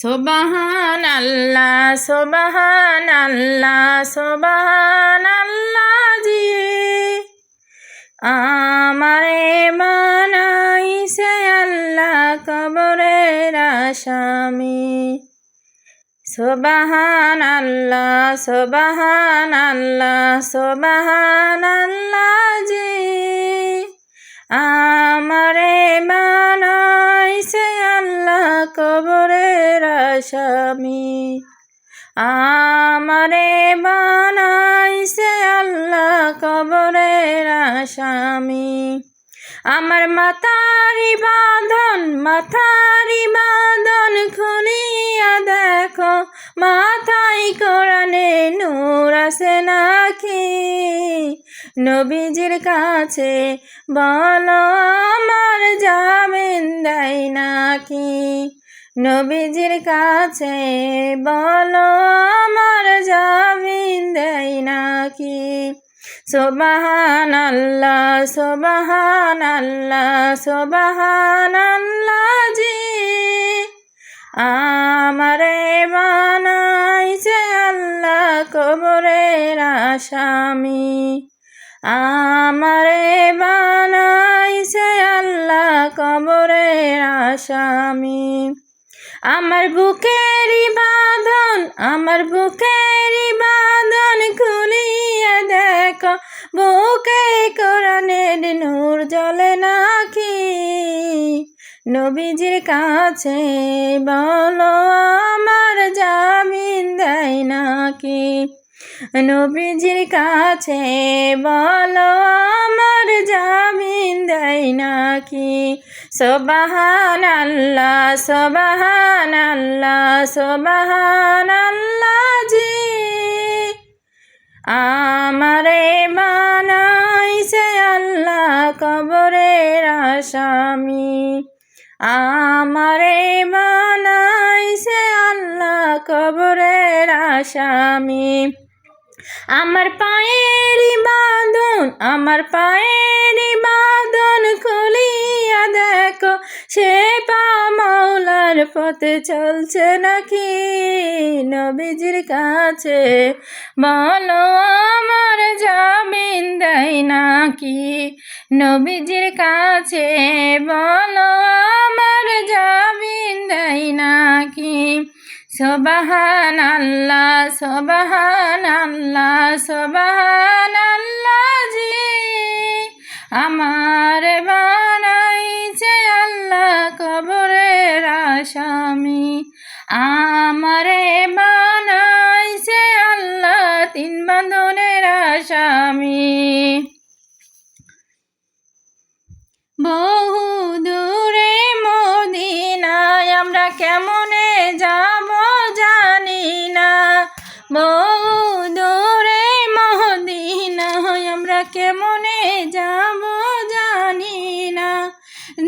সুবহানাল্লাহ সুবহানাল্লাহ সুবহানাল্লাহ জি আমারে বানাইছে আল্লাহ কবরের আসামি। সুবহানাল্লাহ সুবহানাল্লাহ সুবহানাল্লাহ জি আমারে বানাইছে আল্লাহ কবরের আসামি। আমারে বানাইছে আল্লাহ কবরের আসামি। আমার মাথারি বাঁধন খুলিয়া দেখো, মাথায় কোরআনে নূর আছে নাকি? নবীজির কাছে বলো আমার জামিন দেয় নাকি? নবীজির কাছে বলো আমার জামিন দেয় নাকি? সুবহানাল্লাহ সুবহানাল্লাহ সুবহানাল্লাহ জি আমারে বানাইছে আল্লাহ কবরের আসামি। আমারে বানাইছে আল্লাহ কবরের আসামি। আমার বুকেরই বাঁধন খুলিয়া দেখো, বুকে কোরআনের নূর জ্বলে নাকি? নবীজির কাছে বলো আমার জামিন দেয় নাকি? নবীজির কাছে বলো আমার জামিন দেয় নাকি? সুবহানাল্লাহ সুবহানাল্লাহ সুবহানাল্লাহ জি আমারে বানাইছে আল্লাহ কবরের আসামি। আমারে বানাইছে আল্লাহ কবরের আসামি। আমার পায়েরই বাঁধন খুলিয়া দেখো, সে পা মাওলার পথে চলছে নাকি? নবীজির কাছে বলো আমার জামিন দেয় নাকি? নবীজির কাছে বলো আমার জামিন দেয় নাকি? সুবহানাল্লাহ সুবহানাল্লাহ সুবহানাল্লাহ জি আমার বানাইছে আল্লাহ কবরের আসামি। আমারে বানাইছে আল্লাহ তিন বাঁধনের আসামি। বহু দূরে মদিনায় আমরা কেমনে যাব জানি না। বহু দূরে মদিনায় আমরা কেমনে যাব জানি না।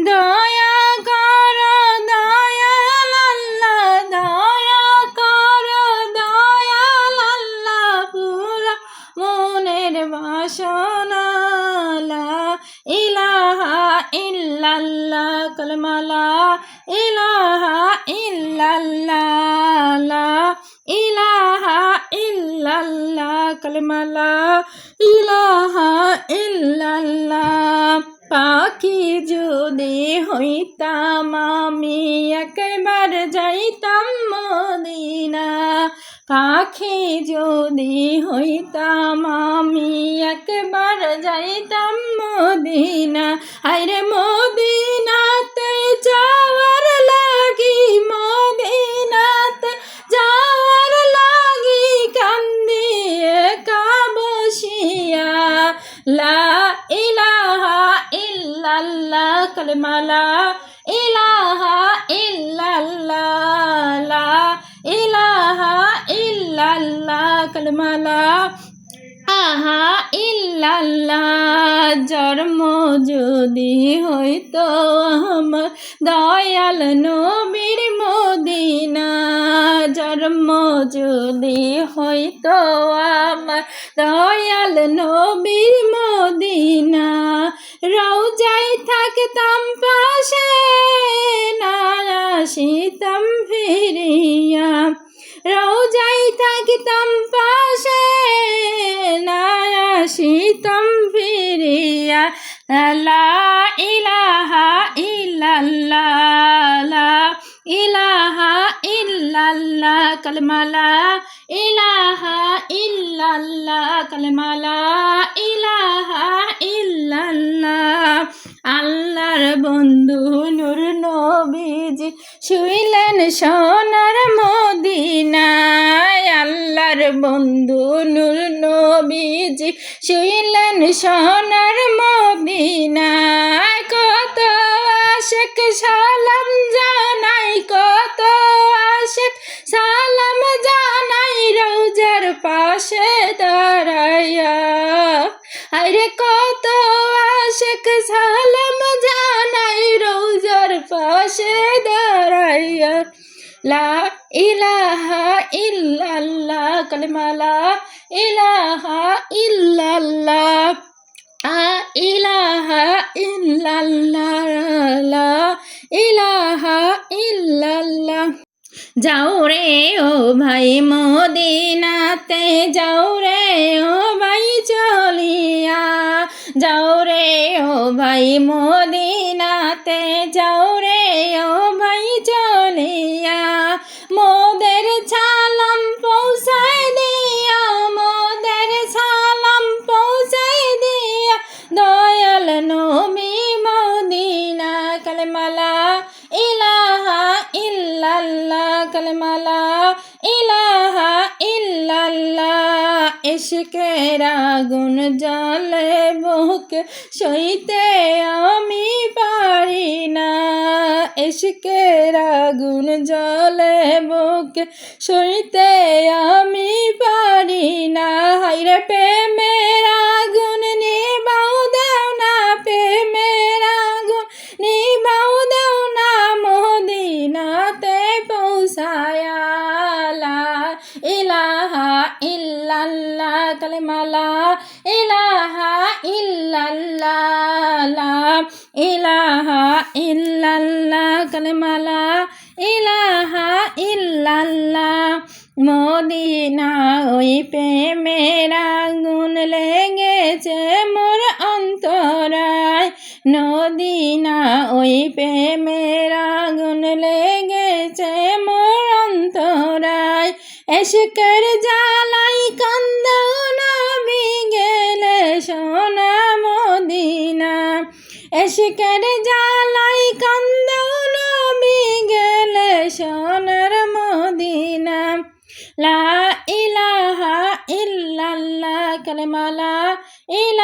দয়া করো দয়াল আল্লাহ, দয়া করো দয়াল আল্লাহ, পুরা মনের বাসনা লা ইলাহা ইল্লাল্লাহ কালেমা লা ইলাহা ইল্লাল্লাহ লা ইলাহা ইল্লাল্লাহ কালেমা লা ইলাহা ইল্লাল্লাহ। পাখি যদি হইতাম আমি একবার যাইতাম মদিনা। পাখি যদি হইতাম আমি একবার যাইতাম মদিনা। আরে মদিনাতে যাওয়ার লাগি, মদিনাতে যাওয়ার লাগি কান্দি একা বসিয়া। লা ইলাহা ইল্লাল্লাহ কালেমা লা ইলাহা ইল্লাল্লাহ লা ইলাহা ইল্লাল্লাহ কালেমা লা আহা ইল্লাল্লাহ। জন্ম যদি হইতো আমার দয়াল নবীর মদিনা, জন্ম যদি হইতো আমার দয়াল নবীর মদিনা। রওজায় থাকতাম পাশে, না আসিতাম ফিরিয়া। লা ইলাহা ইল্লাল্লাহ লা ইলাহা ইল্লাল্লাহ কালেমা লা ইলাহা ইল্লাল্লাহ কালেমা লা ইলাহা ইল্লাল্লাহ আল্লাহর বন্ধু নূর নবীজি শুইলেন সোনার মদিনায় আল্লাহর বন্ধু নূর নবীজি শুইলেন সোনার মদিনায় কত আশিক সালাম জানাই কত আশিক সালাম জানাই রওজার পাশে দাঁড়াইয়া আরে কত আশিক সালাম জানাই রওজার পাশে দাঁড়াইয়া লা ইলাহা ইল্লাল্লাহ কালেমা লা ইলাহা ইল্লাল্লাহ ইলাহা ইল্লাল্লাহ লা ইলাহা ইল্লাল্লাহ যাও রে ও ভাই মদিনাতে যাও রে ও ভাই চলিয়া যাও রে ও ভাই মদিনাতে যাও রে ও ভাই চলিয়া মোদের সালাম পৌঁছায় দিয়া মোদের সালাম পৌঁছায় দিয়া দয়াল নবী মদিনা কালেমা লা ইলাহা ইল্লাল্লাহ কালেমা লা ইলাহা ইল্লাল্লাহ ইশকের আগুন জ্বলে বুকে সইতে আমি পারি না ইশকের আগুন জ্বলে বুকে সইতে আমি পারি না হায়রে প্রেমের আগুন নিবাও দাও না প্রেমের আগুন নিবাও দাও না মদিনাতে পৌঁছায়া লা ইলাহা ইল্লাল্লাহ কালেমা লা ইলাহা ইল্লাল্লাহ লা ইলাহা ইল্লাল্লাহ কালেমা লা ইলাহা ইল্লাল্লাহ মদিনা ওই প্রেমের আগুন লেগেছে মোর অন্তরায় নদিনা ওই প্রেমের আগুন লেগেছে মোর অন্তরায় এশকের জ্বালাই কান্দাও নবী গেলে সোনা মদিনা এশকের জ্বালাই কান্দাও নবী গেলে সোনার মদিনা লা ইলাহা ইল্লাল্লাহ কালেমা লা ইলাহা